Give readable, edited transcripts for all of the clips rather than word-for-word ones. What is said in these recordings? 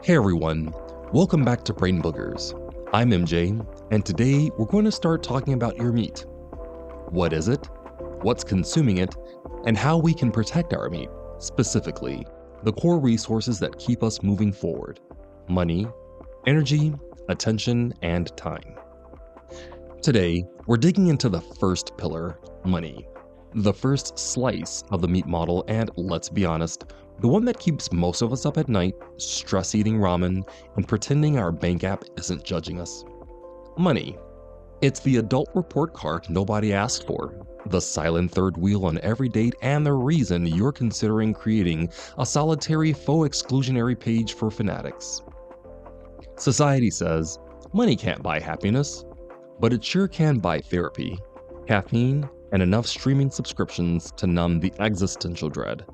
Hey everyone, welcome back to Brain Boogers. I'm MJ, and today we're going to start talking about your meat. What is it? What's consuming it? And how we can protect our meat, specifically the core resources that keep us moving forward: money, energy, attention, and time. Today, we're digging into the first pillar, money, the first slice of the meat model, and let's be honest, the one that keeps most of us up at night, stress eating ramen, and pretending our bank app isn't judging us. Money. It's the adult report card nobody asked for, the silent third wheel on every date, and the reason you're considering creating a solitary faux exclusionary page for fanatics. Society says, money can't buy happiness, but it sure can buy therapy, caffeine, and enough streaming subscriptions to numb the existential dread.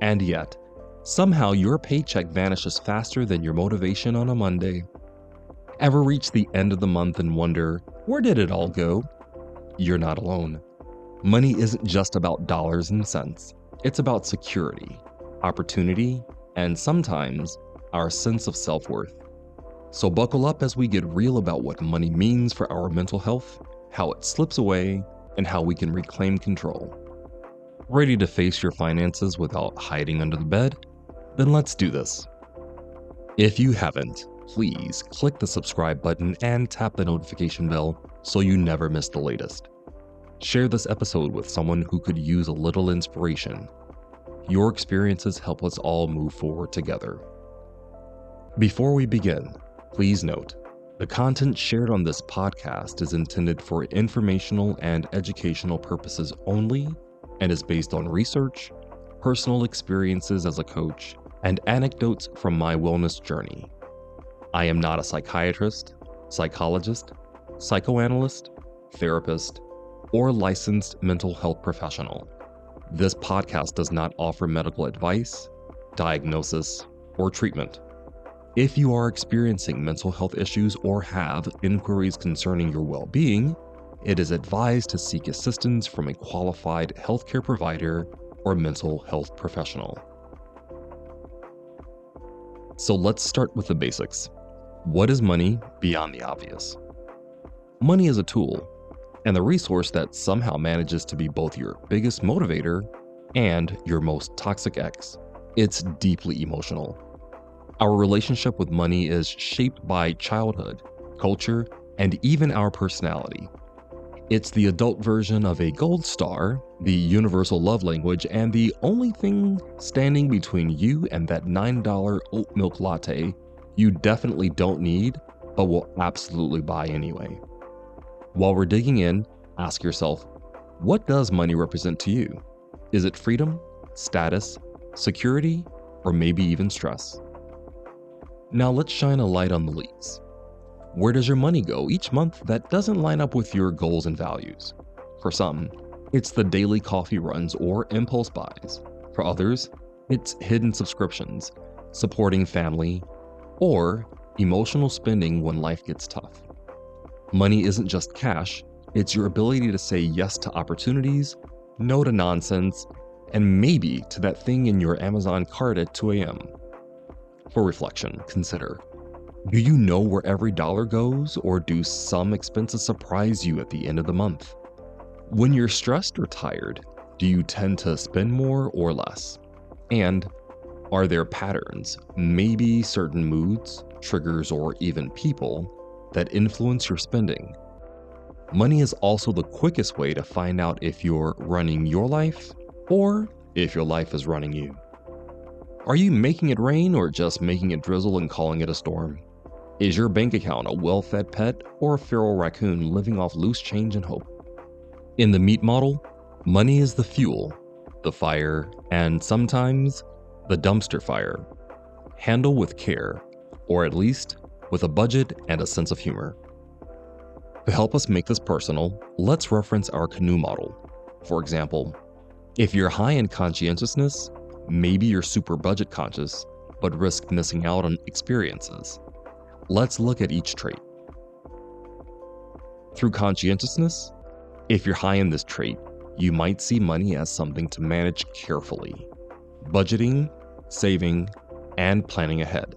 And yet, somehow your paycheck vanishes faster than your motivation on a Monday. Ever reach the end of the month and wonder, where did it all go? You're not alone. Money isn't just about dollars and cents. It's about security, opportunity, and sometimes our sense of self-worth. So buckle up as we get real about what money means for our mental health, how it slips away, and how we can reclaim control. Ready to face your finances without hiding under the bed? Then let's do this. If you haven't, please click the subscribe button and tap the notification bell so you never miss the latest. Share this episode with someone who could use a little inspiration. Your experiences help us all move forward together. Before we begin, please note, the content shared on this podcast is intended for informational and educational purposes only and is based on research, personal experiences as a coach, and anecdotes from my wellness journey. I am not a psychiatrist, psychologist, psychoanalyst, therapist, or licensed mental health professional. This podcast does not offer medical advice, diagnosis, or treatment. If you are experiencing mental health issues or have inquiries concerning your well-being, it is advised to seek assistance from a qualified healthcare provider or mental health professional. So let's start with the basics. What is money beyond the obvious? Money is a tool and the resource that somehow manages to be both your biggest motivator and your most toxic ex. It's deeply emotional. Our relationship with money is shaped by childhood, culture, and even our personality. It's the adult version of a gold star, the universal love language, and the only thing standing between you and that $9 oat milk latte you definitely don't need, but will absolutely buy anyway. While we're digging in, ask yourself, what does money represent to you? Is it freedom, status, security, or maybe even stress? Now let's shine a light on the leaks. Where does your money go each month that doesn't line up with your goals and values? For some, it's the daily coffee runs or impulse buys. For others, it's hidden subscriptions, supporting family, or emotional spending when life gets tough. Money isn't just cash, it's your ability to say yes to opportunities, no to nonsense, and maybe to that thing in your Amazon cart at 2 a.m. For reflection, consider, do you know where every dollar goes, or do some expenses surprise you at the end of the month? When you're stressed or tired, do you tend to spend more or less? And are there patterns, maybe certain moods, triggers, or even people that influence your spending? Money is also the quickest way to find out if you're running your life or if your life is running you. Are you making it rain or just making it drizzle and calling it a storm? Is your bank account a well-fed pet or a feral raccoon living off loose change and hope? In the meat model, money is the fuel, the fire, and sometimes the dumpster fire. Handle with care, or at least with a budget and a sense of humor. To help us make this personal, let's reference our canoe model. For example, if you're high in conscientiousness, maybe you're super budget conscious, but risk missing out on experiences. Let's look at each trait. Through conscientiousness, if you're high in this trait, you might see money as something to manage carefully. budgeting, saving, and planning ahead.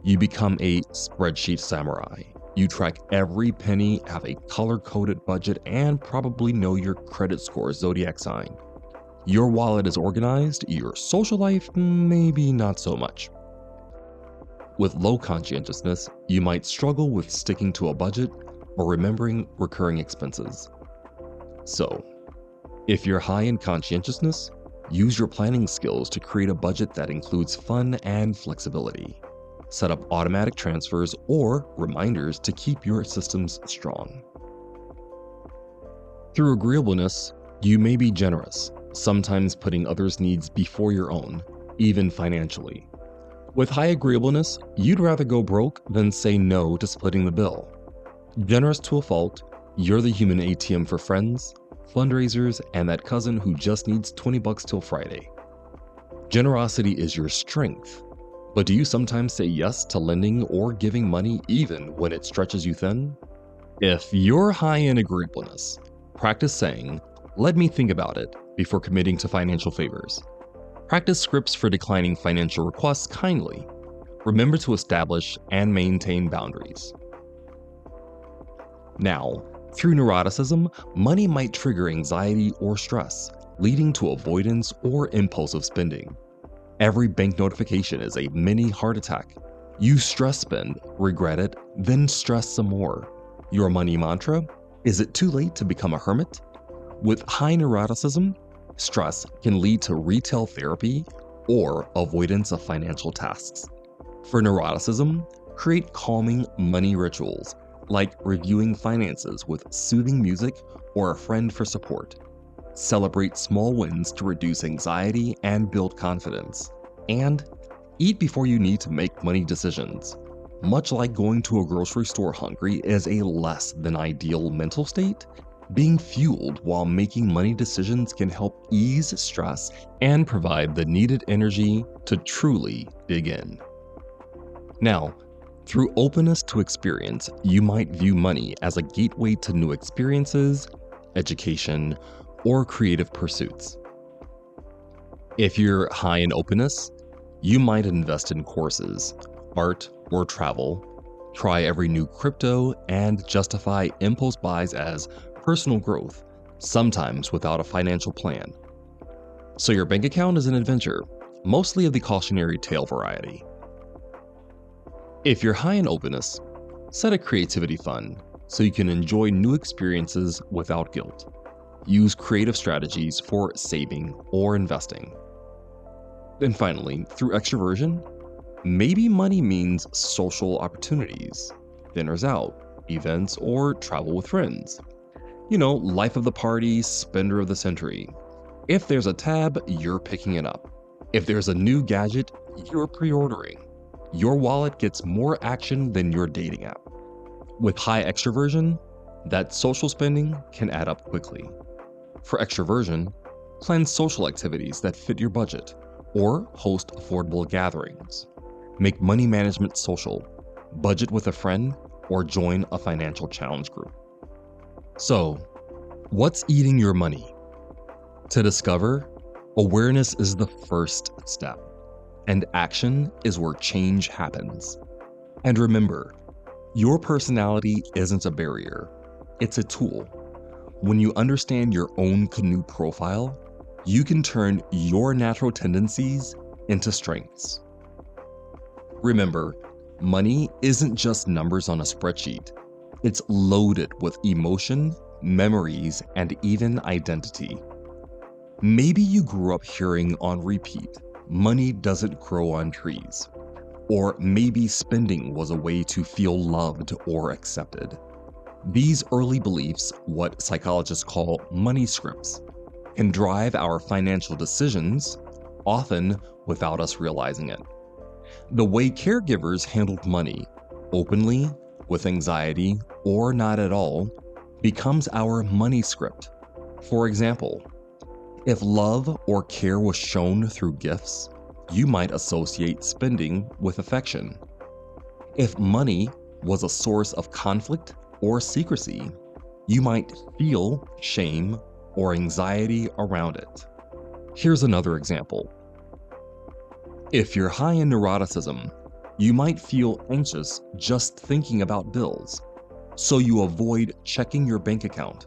You become a spreadsheet samurai. You track every penny, have a color-coded budget, and probably know your credit score zodiac sign. Your wallet is organized, your social life, maybe not so much. With low conscientiousness, you might struggle with sticking to a budget or remembering recurring expenses. So, if you're high in conscientiousness, use your planning skills to create a budget that includes fun and flexibility. Set up automatic transfers or reminders to keep your systems strong. Through agreeableness, you may be generous, sometimes putting others' needs before your own, even financially. With high agreeableness, you'd rather go broke than say no to splitting the bill. Generous to a fault, you're the human ATM for friends, fundraisers, and that cousin who just needs $20 till Friday. Generosity is your strength, but do you sometimes say yes to lending or giving money even when it stretches you thin? If you're high in agreeableness, practice saying, "Let me think about it," before committing to financial favors. Practice scripts for declining financial requests kindly. Remember to establish and maintain boundaries. Now, through neuroticism, money might trigger anxiety or stress, leading to avoidance or impulsive spending. Every bank notification is a mini heart attack. You stress spend, regret it, then stress some more. Your money mantra? Is it too late to become a hermit? With high neuroticism, stress can lead to retail therapy or avoidance of financial tasks. For neuroticism, create calming money rituals, like reviewing finances with soothing music or a friend for support. Celebrate small wins to reduce anxiety and build confidence. And eat before you need to make money decisions. Much like going to a grocery store hungry is a less than ideal mental state, being fueled while making money decisions can help ease stress and provide the needed energy to truly dig in. Now, through openness to experience, you might view money as a gateway to new experiences, education, or creative pursuits. If you're high in openness, you might invest in courses, art, or travel, try every new crypto, and justify impulse buys as personal growth, sometimes without a financial plan. So your bank account is an adventure, mostly of the cautionary tale variety. If you're high in openness, set a creativity fund so you can enjoy new experiences without guilt. Use creative strategies for saving or investing. And finally, through extroversion, maybe money means social opportunities, dinners out, events, or travel with friends. Life of the party, spender of the century. If there's a tab, you're picking it up. If there's a new gadget, you're pre-ordering. Your wallet gets more action than your dating app. With high extroversion, that social spending can add up quickly. For extroversion, plan social activities that fit your budget, or host affordable gatherings. Make money management social, budget with a friend, or join a financial challenge group. So, what's eating your money? To discover, awareness is the first step, and action is where change happens. And remember, your personality isn't a barrier, it's a tool. When you understand your own canoe profile, you can turn your natural tendencies into strengths. Remember, money isn't just numbers on a spreadsheet. It's loaded with emotion, memories, and even identity. Maybe you grew up hearing on repeat, money doesn't grow on trees. Or maybe spending was a way to feel loved or accepted. These early beliefs, what psychologists call money scripts, can drive our financial decisions, often without us realizing it. The way caregivers handled money, openly, with anxiety, or not at all, becomes our money script. For example, if love or care was shown through gifts, you might associate spending with affection. If money was a source of conflict or secrecy, you might feel shame or anxiety around it. Here's another example. If you're high in neuroticism, you might feel anxious just thinking about bills, so you avoid checking your bank account.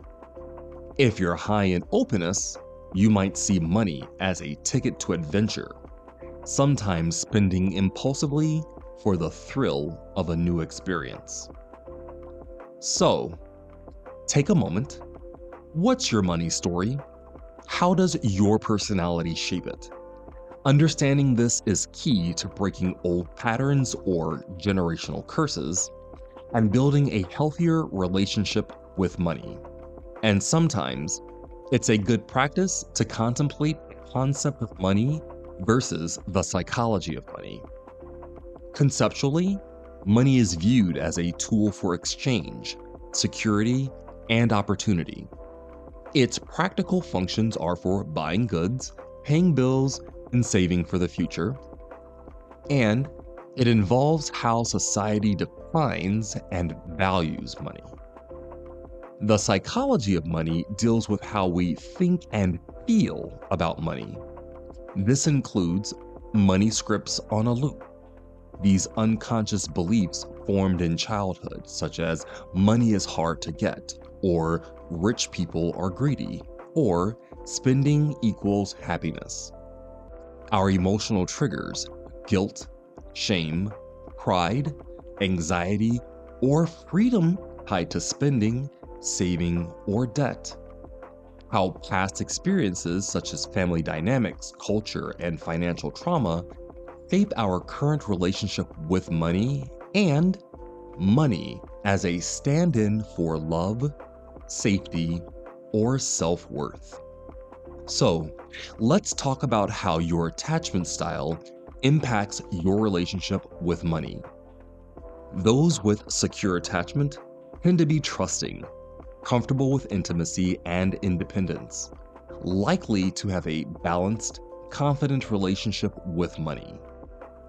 If you're high in openness, you might see money as a ticket to adventure, sometimes spending impulsively for the thrill of a new experience. So, take a moment. What's your money story? How does your personality shape it? Understanding this is key to breaking old patterns or generational curses and building a healthier relationship with money. And sometimes, it's a good practice to contemplate the concept of money versus the psychology of money. Conceptually, money is viewed as a tool for exchange, security, and opportunity. Its practical functions are for buying goods, paying bills, and saving for the future. And it involves how society defines and values money. The psychology of money deals with how we think and feel about money. This includes money scripts on a loop. These unconscious beliefs formed in childhood, such as money is hard to get, or rich people are greedy, or spending equals happiness. Our emotional triggers, guilt, shame, pride, anxiety, or freedom tied to spending, saving, or debt. How past experiences such as family dynamics, culture, and financial trauma shape our current relationship with money and money as a stand-in for love, safety, or self-worth. So, let's talk about how your attachment style impacts your relationship with money. Those with secure attachment tend to be trusting, comfortable with intimacy and independence, likely to have a balanced, confident relationship with money,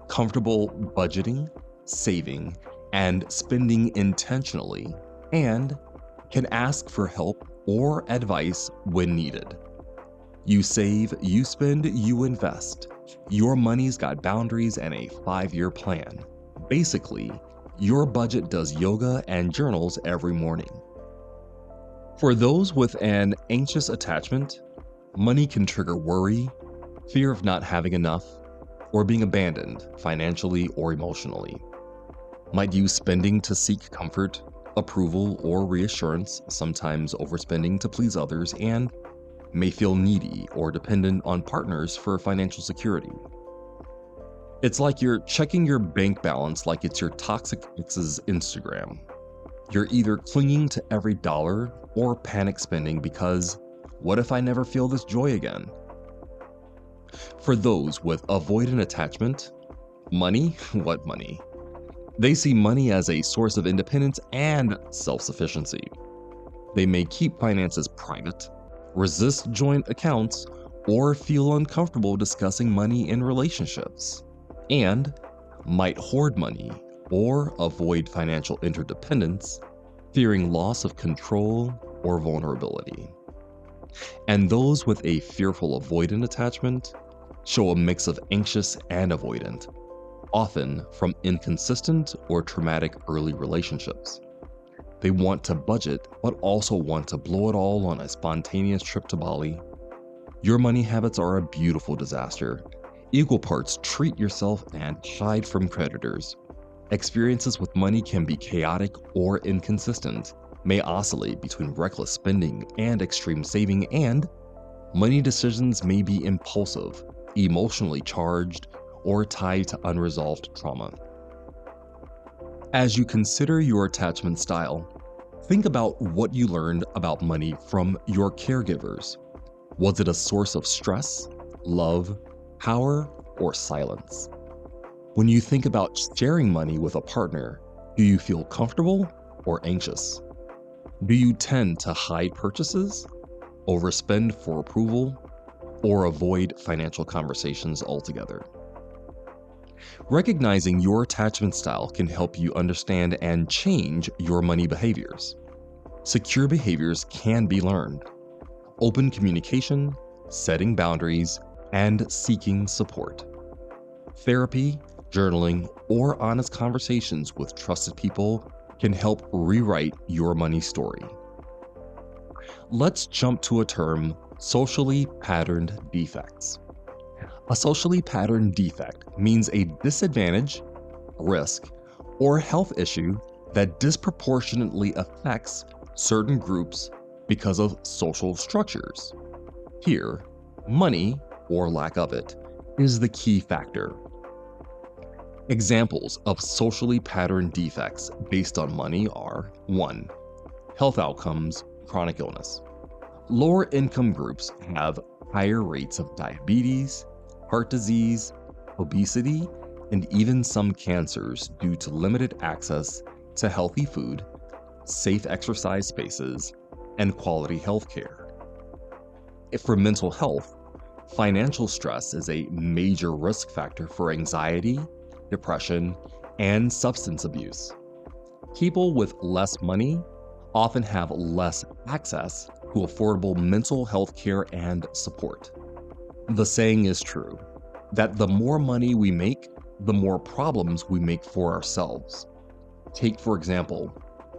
comfortable budgeting, saving, and spending intentionally, and can ask for help or advice when needed. You save, you spend, you invest. Your money's got boundaries and a 5-year plan. Basically, your budget does yoga and journals every morning. For those with an anxious attachment, money can trigger worry, fear of not having enough, or being abandoned financially or emotionally. Might use spending to seek comfort, approval, or reassurance, sometimes overspending to please others, and may feel needy or dependent on partners for financial security. It's like you're checking your bank balance like it's your toxic ex's Instagram. You're either clinging to every dollar or panic spending because, what if I never feel this joy again? For those with avoidant attachment, money? What money? They see money as a source of independence and self-sufficiency. They may keep finances private, resist joint accounts, or feel uncomfortable discussing money in relationships, and might hoard money or avoid financial interdependence, fearing loss of control or vulnerability. And those with a fearful avoidant attachment show a mix of anxious and avoidant, often from inconsistent or traumatic early relationships. They want to budget, but also want to blow it all on a spontaneous trip to Bali. Your money habits are a beautiful disaster. Equal parts treat yourself and hide from creditors. Experiences with money can be chaotic or inconsistent, may oscillate between reckless spending and extreme saving, and money decisions may be impulsive, emotionally charged, or tied to unresolved trauma. As you consider your attachment style, think about what you learned about money from your caregivers. Was it a source of stress, love, power, or silence? When you think about sharing money with a partner, do you feel comfortable or anxious? Do you tend to hide purchases, overspend for approval, or avoid financial conversations altogether? Recognizing your attachment style can help you understand and change your money behaviors. Secure behaviors can be learned. Open communication, setting boundaries, and seeking support. Therapy, journaling, or honest conversations with trusted people can help rewrite your money story. Let's jump to a term: socially patterned defects. A socially patterned defect means a disadvantage, risk, or health issue that disproportionately affects certain groups because of social structures. Here, money, or lack of it, is the key factor. Examples of socially patterned defects based on money are: 1. Health outcomes, chronic illness. Lower income groups have higher rates of diabetes, heart disease, obesity, and even some cancers due to limited access to healthy food, safe exercise spaces, and quality health care. For mental health, financial stress is a major risk factor for anxiety, depression, and substance abuse. People with less money often have less access to affordable mental health care and support. The saying is true that the more money we make, the more problems we make for ourselves. Take, for example,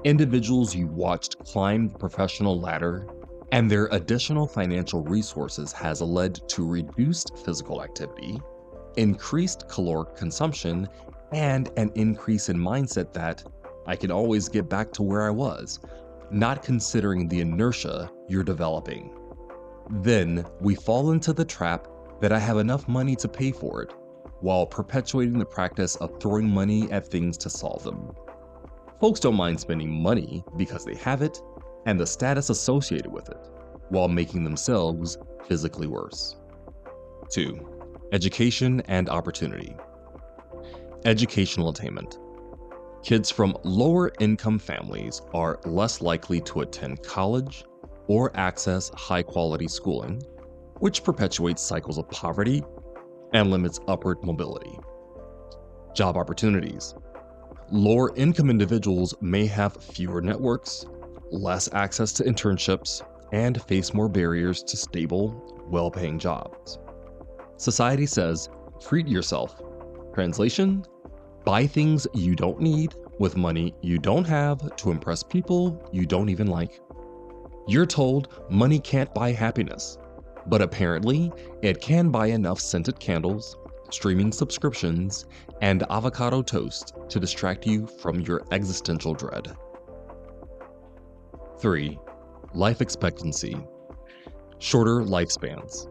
individuals you watched climb the professional ladder, and their additional financial resources has led to reduced physical activity, increased caloric consumption, and an increase in mindset that I can always get back to where I was, not considering the inertia you're developing. Then we fall into the trap that I have enough money to pay for it, while perpetuating the practice of throwing money at things to solve them. Folks don't mind spending money because they have it and the status associated with it, while making themselves physically worse. 2. Education and opportunity. Educational attainment. Kids from lower income families are less likely to attend college or access high quality schooling, which perpetuates cycles of poverty and limits upward mobility. Job opportunities. Lower income individuals may have fewer networks, less access to internships, and face more barriers to stable, well-paying jobs. Society says, treat yourself. Translation: buy things you don't need with money you don't have to impress people you don't even like. You're told money can't buy happiness, but apparently it can buy enough scented candles, streaming subscriptions, and avocado toast to distract you from your existential dread. 3. Life expectancy. Shorter lifespans.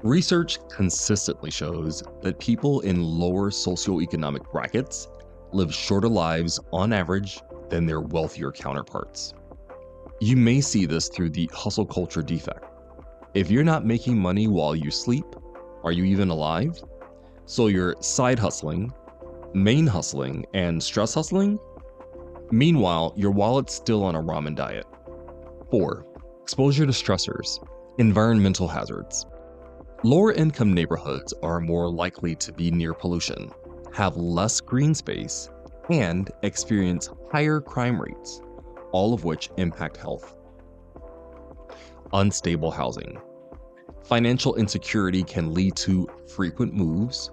Research consistently shows that people in lower socioeconomic brackets live shorter lives on average than their wealthier counterparts. You may see this through the hustle culture defect. If you're not making money while you sleep, are you even alive? So you're side hustling, main hustling, and stress hustling? Meanwhile, your wallet's still on a ramen diet. 4. Exposure to stressors, environmental hazards. Lower income neighborhoods are more likely to be near pollution, have less green space, and experience higher crime rates, all of which impact health. Unstable housing. Financial insecurity can lead to frequent moves,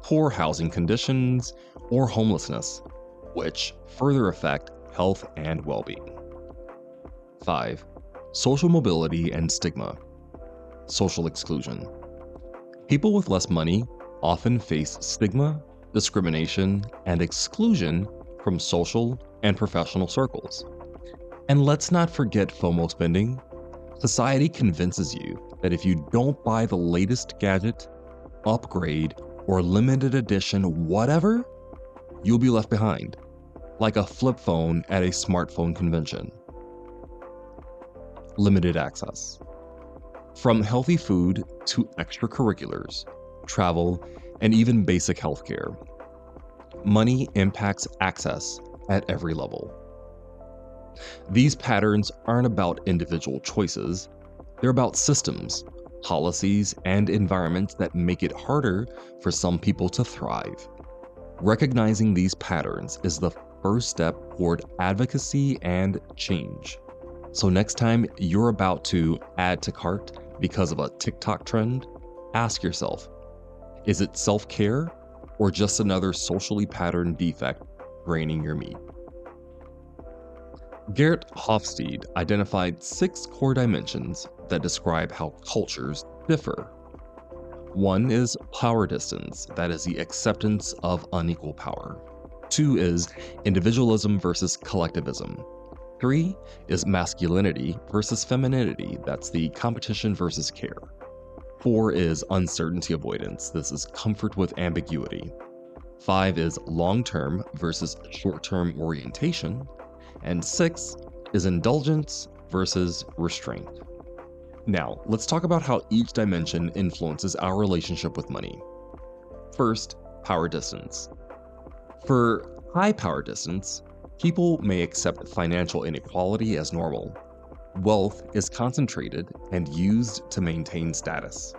poor housing conditions, or homelessness, which further affect health and well-being. 5. Social mobility and stigma. Social exclusion. People with less money often face stigma, discrimination, and exclusion from social and professional circles. And let's not forget FOMO spending. Society convinces you that if you don't buy the latest gadget, upgrade, or limited edition whatever, you'll be left behind, like a flip phone at a smartphone convention. Limited access. From healthy food to extracurriculars, travel, and even basic healthcare, money impacts access at every level. These patterns aren't about individual choices, they're about systems, policies, and environments that make it harder for some people to thrive. Recognizing these patterns is the first step toward advocacy and change. So next time you're about to add to cart because of a TikTok trend, ask yourself, Is it self-care or just another socially patterned defect draining your meat? Garrett Hofstede identified 6 core dimensions that describe how cultures differ. One is power distance, that is the acceptance of unequal power. 2 is individualism versus collectivism. 3 is masculinity versus femininity, that's the competition versus care. 4 is uncertainty avoidance, this is comfort with ambiguity. 5 is long-term versus short-term orientation. And 6 is indulgence versus restraint. Now, let's talk about how each dimension influences our relationship with money. First, power distance. For high power distance, people may accept financial inequality as normal. Wealth is concentrated and used to maintain status.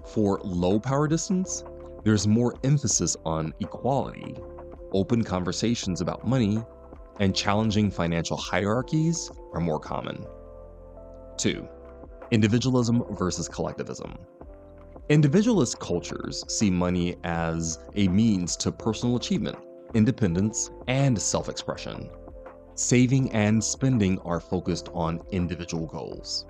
For low power distance, there's more emphasis on equality. Open conversations about money and challenging financial hierarchies are more common. 2. Individualism versus collectivism. Individualist cultures see money as a means to personal achievement, independence, and self-expression. Saving and spending are focused on individual goals.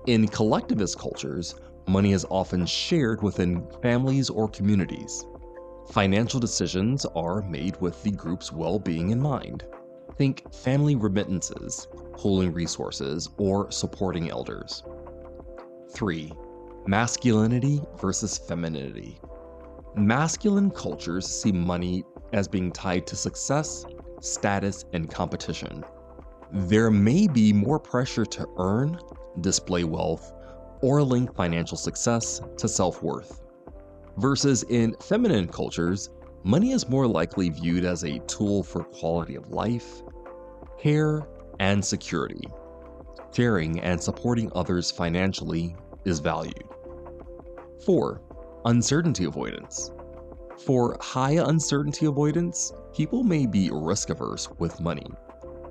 In collectivist cultures, money is often shared within families or communities. Financial decisions are made with the group's well-being in mind. Think family remittances, pooling resources, or supporting elders. 3. Masculinity versus femininity. Masculine cultures see money as being tied to success, status, and competition. There may be more pressure to earn, display wealth, or link financial success to self-worth. Versus in feminine cultures, money is more likely viewed as a tool for quality of life, care, and security. Sharing and supporting others financially is valued. 4. Uncertainty avoidance. For high uncertainty avoidance, people may be risk-averse with money,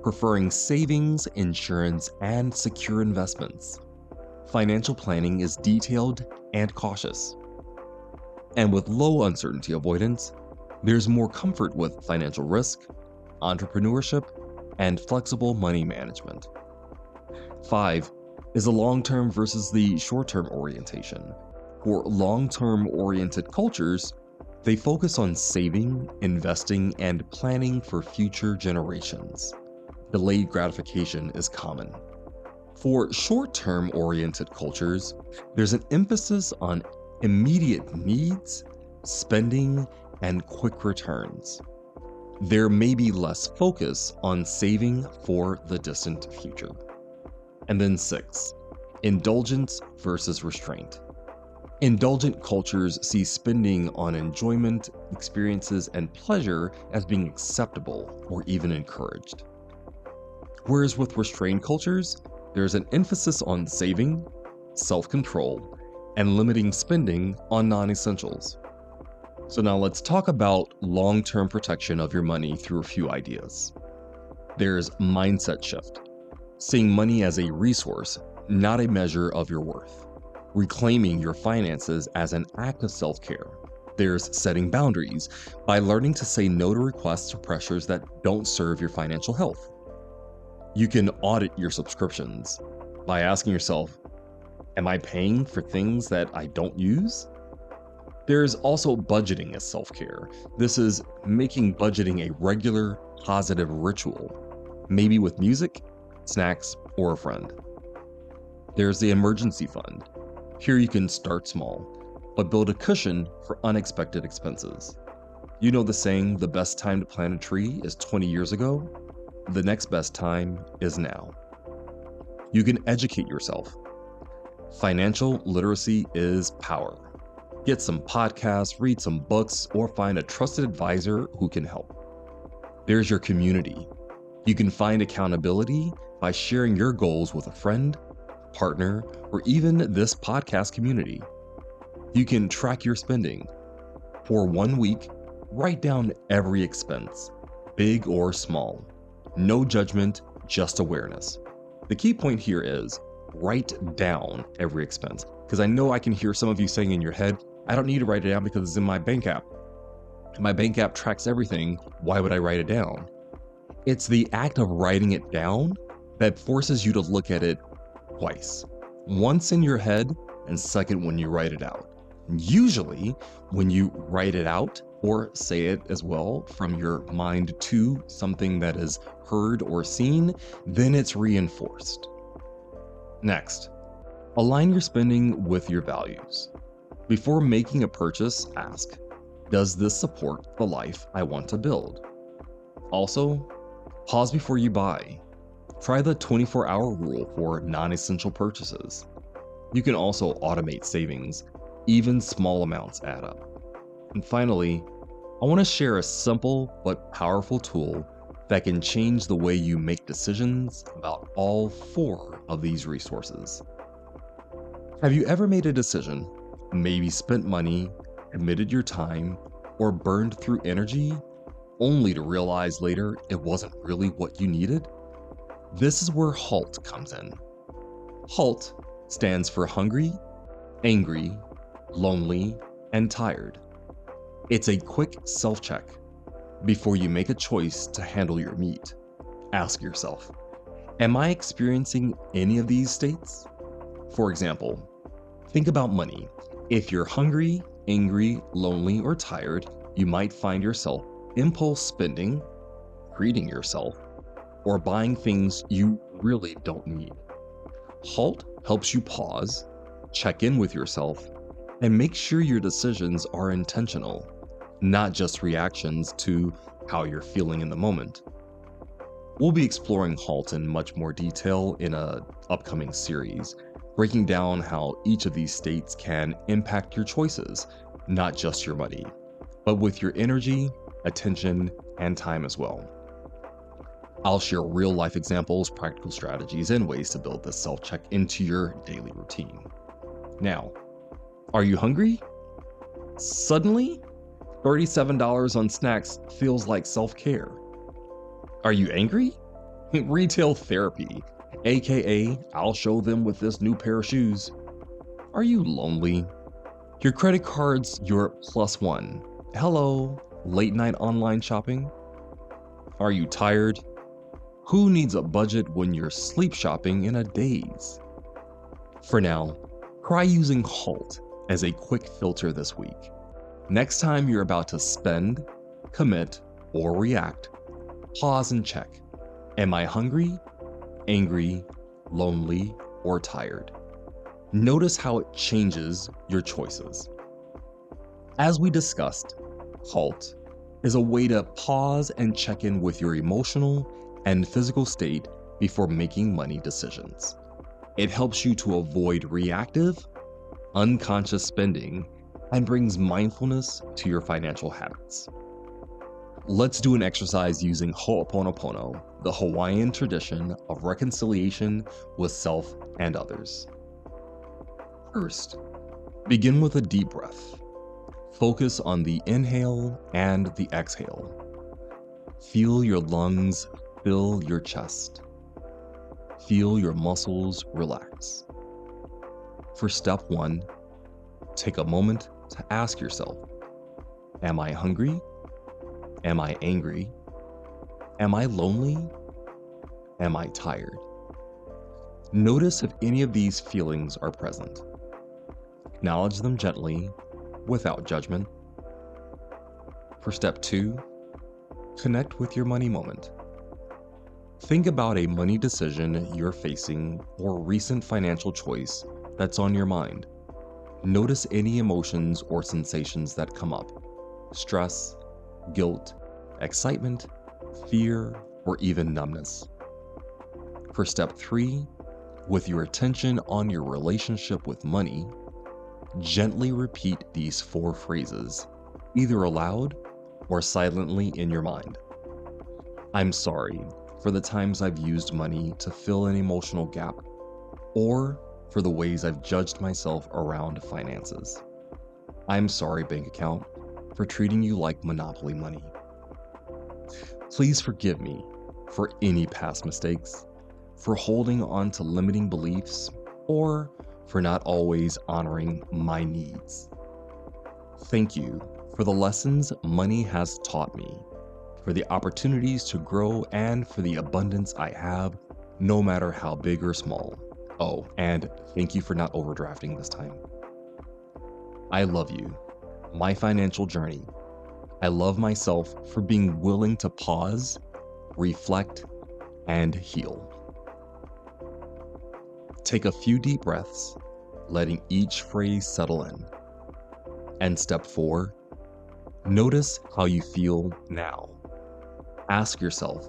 preferring savings, insurance, and secure investments. Financial planning is detailed and cautious. And with low uncertainty avoidance, there's more comfort with financial risk, entrepreneurship, and flexible money management. 5 is the long-term versus the short-term orientation. For long-term oriented cultures, they focus on saving, investing, and planning for future generations. Delayed gratification is common. For short-term oriented cultures, there's an emphasis on immediate needs, spending, and quick returns. There may be less focus on saving for the distant future. And then 6, indulgence versus restraint. Indulgent cultures see spending on enjoyment, experiences, and pleasure as being acceptable or even encouraged. Whereas with restrained cultures, there's an emphasis on saving, self-control, and limiting spending on non-essentials. So now let's talk about long-term protection of your money through a few ideas. There's mindset shift, seeing money as a resource, not a measure of your worth. Reclaiming your finances as an act of self-care. There's setting boundaries by learning to say no to requests or pressures that don't serve your financial health. You can audit your subscriptions by asking yourself, am I paying for things that I don't use? There's also budgeting as self-care. This is making budgeting a regular, positive ritual, maybe with music, snacks, or a friend. There's the emergency fund. Here you can start small, but build a cushion for unexpected expenses. You know the saying, the best time to plant a tree is 20 years ago? The next best time is now. You can educate yourself. Financial literacy is power. Get some podcasts, read some books, or find a trusted advisor who can help. There's your community. You can find accountability by sharing your goals with a friend, partner, or even this podcast community. You can track your spending. For 1 week, write down every expense, big or small. No judgment, just awareness. The key point here is write down every expense, because I know I can hear some of you saying in your head, I don't need to write it down because it's in my bank app. My bank app tracks everything. Why would I write it down? It's the act of writing it down that forces you to look at it twice. Once in your head and second when you write it out. Usually, when you write it out or say it as well from your mind to something that is heard or seen, then it's reinforced. Next, align your spending with your values. Before making a purchase, ask, does this support the life I want to build? Also, pause before you buy. Try the 24-hour rule for non-essential purchases. You can also automate savings. Even small amounts add up. And finally, I want to share a simple but powerful tool that can change the way you make decisions about all 4 of these resources. Have you ever made a decision, maybe spent money, committed your time, or burned through energy, only to realize later it wasn't really what you needed? This is where HALT comes in. HALT stands for hungry, angry, lonely, and tired. It's a quick self-check. Before you make a choice to handle your meat, ask yourself, am I experiencing any of these states? For example, think about money. If you're hungry, angry, lonely, or tired, you might find yourself impulse spending, treating yourself, or buying things you really don't need. HALT helps you pause, check in with yourself, and make sure your decisions are intentional, not just reactions to how you're feeling in the moment. We'll be exploring HALT in much more detail in an upcoming series, breaking down how each of these states can impact your choices, not just your money, but with your energy, attention, and time as well. I'll share real-life examples, practical strategies, and ways to build this self-check into your daily routine. Now, are you hungry? Suddenly, $37 on snacks feels like self-care. Are you angry? Retail therapy, aka I'll show them with this new pair of shoes. Are you lonely? Your credit card's your +1. Hello, late night online shopping? Are you tired? Who needs a budget when you're sleep shopping in a daze? For now, try using HALT as a quick filter this week. Next time you're about to spend, commit, or react, pause and check. Am I hungry, angry, lonely, or tired? Notice how it changes your choices. As we discussed, HALT is a way to pause and check in with your emotional and physical state before making money decisions. It helps you to avoid reactive, unconscious spending and brings mindfulness to your financial habits. Let's do an exercise using Ho'oponopono, the Hawaiian tradition of reconciliation with self and others. First, begin with a deep breath. Focus on the inhale and the exhale. Feel your lungs fill your chest. Feel your muscles relax. For step 1, take a moment to ask yourself, am I hungry? Am I angry? Am I lonely? Am I tired? Notice if any of these feelings are present. Acknowledge them gently, without judgment. For step 2, connect with your money moment. Think about a money decision you're facing or recent financial choice that's on your mind. Notice any emotions or sensations that come up: stress, guilt, excitement, fear, or even numbness. For step 3, with your attention on your relationship with money, gently repeat these 4 phrases, either aloud or silently in your mind. I'm sorry for the times I've used money to fill an emotional gap, or for the ways I've judged myself around finances. I'm sorry, bank account, for treating you like monopoly money. Please forgive me for any past mistakes, for holding on to limiting beliefs, or for not always honoring my needs. Thank you for the lessons money has taught me, for the opportunities to grow, and for the abundance I have, no matter how big or small. Oh, and thank you for not overdrafting this time. I love you, my financial journey. I love myself for being willing to pause, reflect, and heal. Take a few deep breaths, letting each phrase settle in. And step 4, notice how you feel now. Ask yourself,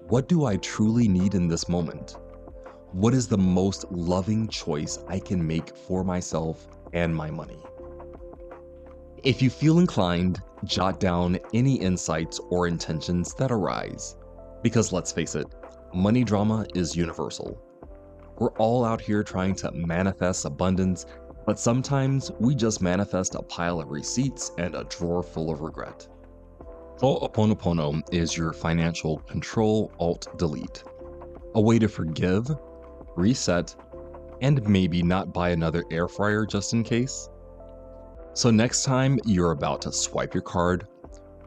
what do I truly need in this moment? What is the most loving choice I can make for myself and my money? If you feel inclined, jot down any insights or intentions that arise. Because let's face it, money drama is universal. We're all out here trying to manifest abundance, but sometimes we just manifest a pile of receipts and a drawer full of regret. Ho'oponopono is your financial Control-Alt-Delete, a way to forgive, reset, and maybe not buy another air fryer just in case. So next time you're about to swipe your card,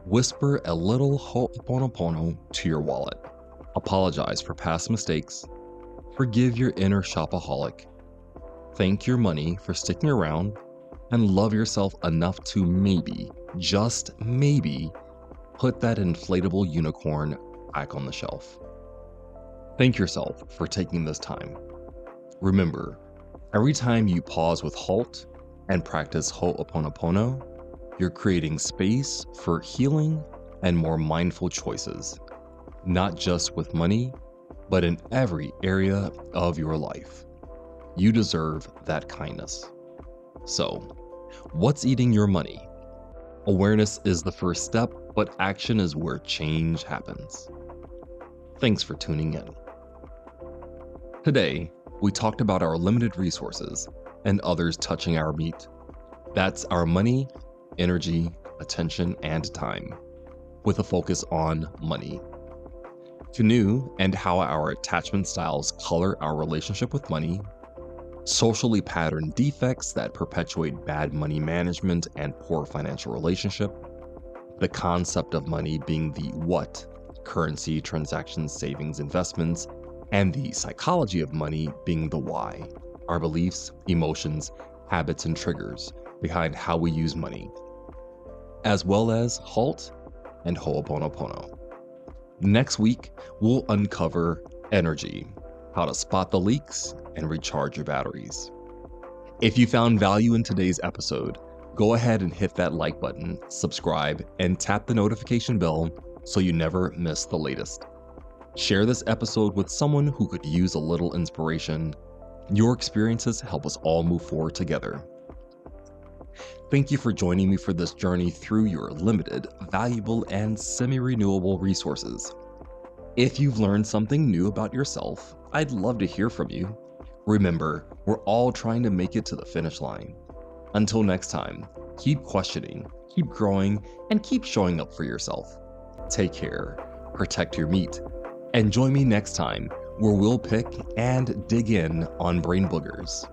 whisper a little ho'oponopono to your wallet. Apologize for past mistakes. Forgive your inner shopaholic. Thank your money for sticking around, and love yourself enough to maybe, just maybe, put that inflatable unicorn back on the shelf. Thank yourself for taking this time. Remember, every time you pause with halt and practice ho'oponopono, you're creating space for healing and more mindful choices, not just with money, but in every area of your life. You deserve that kindness. So, what's eating your money? Awareness is the first step, but action is where change happens. Thanks for tuning in. Today, we talked about our limited resources and others touching our meat. That's our money, energy, attention, and time, with a focus on money. Canoe and how our attachment styles color our relationship with money, socially patterned defects that perpetuate bad money management and poor financial relationship, the concept of money being the what, currency, transactions, savings, investments, and the psychology of money being the why, our beliefs, emotions, habits, and triggers behind how we use money, as well as halt and ho'oponopono. Next week, we'll uncover energy, how to spot the leaks and recharge your batteries. If you found value in today's episode, go ahead and hit that like button, subscribe, and tap the notification bell so you never miss the latest. Share this episode with someone who could use a little inspiration. Your experiences help us all move forward together. Thank you for joining me for this journey through your limited, valuable, and semi-renewable resources. If you've learned something new about yourself, I'd love to hear from you. Remember, we're all trying to make it to the finish line. Until next time, keep questioning, keep growing, and keep showing up for yourself. Take care, protect your meat, and join me next time where we'll pick and dig in on brain boogers.